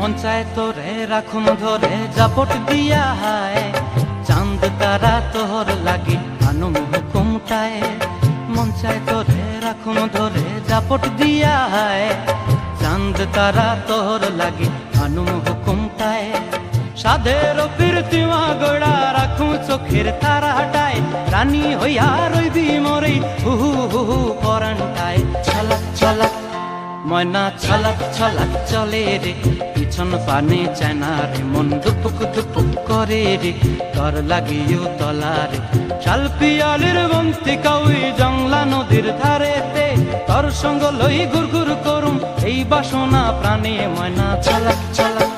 মন চায় তোরে রাখুন ধরে জাপট দিয়া হায়, চাঁদ তারা তোর লাগি আনুম হুকুমটায়। মন চায় তোরে রাখুন ধরে জাপট দিয়া হায়, চাঁদ তারা তোর লাগি আনুম হুকুমটায়। সাধের প্রীতিমা গোড়া রাখু চোখের তারা হটায়, রানী হইয়া রইবি মরে হু হু হু হু পরানটায়। ছলাক ছলাক ময়না ছলাক ছলাক চলে রে, পিছন পানে চায় না রে, মন দুপুক দুপুক করে রে, তর লাগিও তলারে। শাল পিয়ালির বন্তি কাউই জংলা নদীর ধারেতে, তর সঙ্গ লই গুড় গুড় করুম এই বাসনা প্রাণে। ময়না ছলাক ছলাক